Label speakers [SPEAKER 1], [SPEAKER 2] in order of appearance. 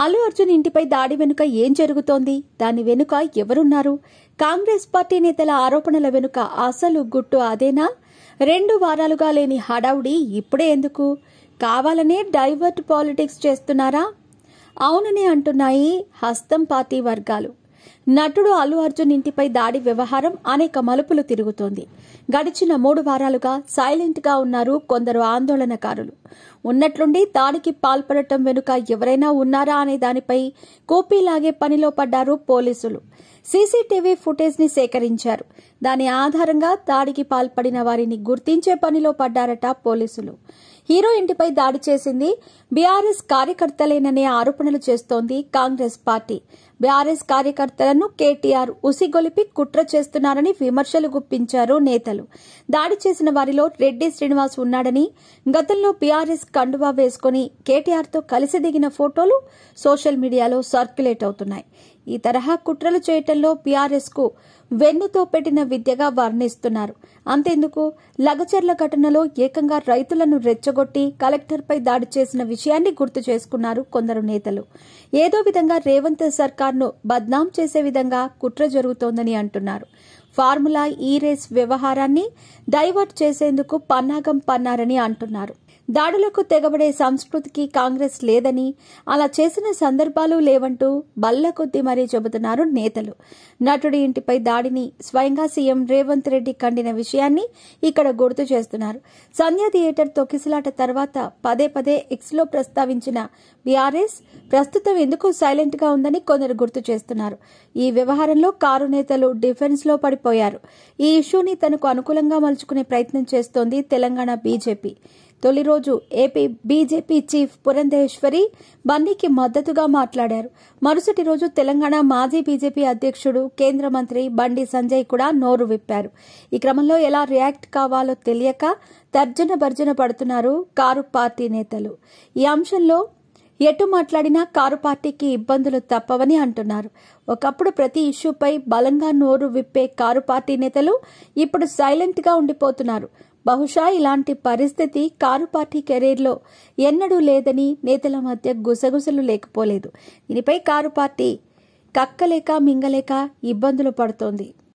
[SPEAKER 1] అల్లు అర్జున్ ఇంటిపై దాడి వెనుక ఏం జరుగుతోంది? దాని వెనుక ఎవరున్నారు? కాంగ్రెస్ పార్టీ నేతల ఆరోపణల వెనుక అసలు గుట్టు అదేనా? 2 వారాలుగా లేని హడావుడి ఇప్పుడే ఎందుకు? కావాలనే డైవర్ట్ పాలిటిక్స్ చేస్తున్నారా? అవునని అంటున్నాయి హస్తం పార్టీ వర్గాలు. నటుడు అల్లు అర్జున్ ఇంటిపై దాడి వ్యవహారం అనేక మలుపులు తిరుగుతోంది. గడిచిన 3 వారాలుగా సైలెంట్ గా ఉన్నారు కొందరు ఆందోళనకారులు. ఉన్నట్లుండి దాడికి పాల్పడటం వెనుక ఎవరైనా ఉన్నారా అనే దానిపై కూపీలాగే పనిలో పడ్డారు పోలీసులు. సీసీటీవీ ఫుటేజ్ ని సేకరించారు. దాని ఆధారంగా దాడికి పాల్పడిన వారిని గుర్తించే పనిలో పడ్డారట పోలీసులు. హీరో ఇంటిపై దాడి చేసింది బీఆర్ఎస్ కార్యకర్తలేననే ఆరోపణలు చేస్తోంది కాంగ్రెస్ పార్టీ. బీఆర్ఎస్ కార్యకర్తలను కేటీఆర్ ఉసిగొలిపి కుట్ర చేస్తున్నారని విమర్శలు గుప్పించారు నేతలు. దాడి చేసిన వారిలో రెడ్డి శ్రీనివాస్ ఉన్నాడని, గతంలో బీఆర్ఎస్ కండువా వేసుకుని కేటీఆర్తో కలిసి దిగిన ఫోటోలు సోషల్ మీడియాలో సర్క్యులేట్ అవుతున్నాయి. ఈ తరహా కుట్రలు చేయటంలో బీఆర్ఎస్ కు వెన్నుతో పెట్టిన విద్యగా వర్ణిస్తున్నారు. అంతెందుకు, లగచర్ల ఘటనలో ఏకంగా రైతులను రెచ్చగొట్టి కలెక్టర్పై దాడి చేసిన విషయాన్ని గుర్తు చేసుకున్నారు కొందరు నేతలు. ఏదో విధంగా రేవంత్ సర్కార్ను బద్నాం చేసే విధంగా కుట్ర జరుగుతోందని అంటున్నారు. ఫార్ములా ఈ రేస్ వ్యవహారాన్ని డైవర్ట్ చేసేందుకు పన్నాగం పన్నారని అంటున్నారు. దాడులకు తెగబడే సంస్కృతికి కాంగ్రెస్ లేదని, అలా చేసిన సందర్భాలు లేవంటూ బల్ల కొద్దీ మరీ చెబుతున్నారు నేతలు. నటుడి ఇంటిపై దాడిని స్వయంగా సీఎం రేవంత్ రెడ్డి ఖండిన విషయాన్ని ఇక్కడ గుర్తు చేస్తున్నారు. సంధ్య థియేటర్ తొక్కిసలాట తర్వాత పదే పదే ఎక్స్లో ప్రస్తావించిన బీఆర్ఎస్ ప్రస్తుతం ఎందుకు సైలెంట్ గా ఉందని కొందరు గుర్తు చేస్తున్నారు. ఈ వ్యవహారంలో కారు నేతలు డిఫెన్స్ లో పడిపోయారు. ఈ ఇష్యూని తనకు అనుకూలంగా మలుచుకునే ప్రయత్నం చేస్తోంది తెలంగాణ బీజేపీ. తొలి రోజు ఏపీ బీజేపీ చీఫ్ పురంధేశ్వరి బన్నీకి మద్దతుగా మాట్లాడారు. మరుసటి రోజు తెలంగాణ మాజీ బీజేపీ అధ్యక్షుడు కేంద్ర మంత్రి బండి సంజయ్ కూడా నోరు విప్పారు. ఈ క్రమంలో ఎలా రియాక్ట్ కావాలో తెలియక తర్జన భర్జన పడుతున్నారు కారు పార్టీ నేతలు. ఈ అంశంలో ఎటు మాట్లాడినా కారు పార్టీకి ఇబ్బందులు తప్పవని అంటున్నారు. ఒకప్పుడు ప్రతి ఇష్యూపై బలంగా నోరు విప్పే కారు పార్టీ నేతలు ఇప్పుడు సైలెంట్ గా ఉండిపోతున్నారు. బహుశా ఇలాంటి పరిస్థితి కారు పార్టీ కెరీర్లో ఎన్నడూ లేదని నేతల మధ్య గుసగుసలు లేకపోలేదు. దీనిపై కారు పార్టీ కక్కలేక మింగలేక ఇబ్బందులు పడుతోంది.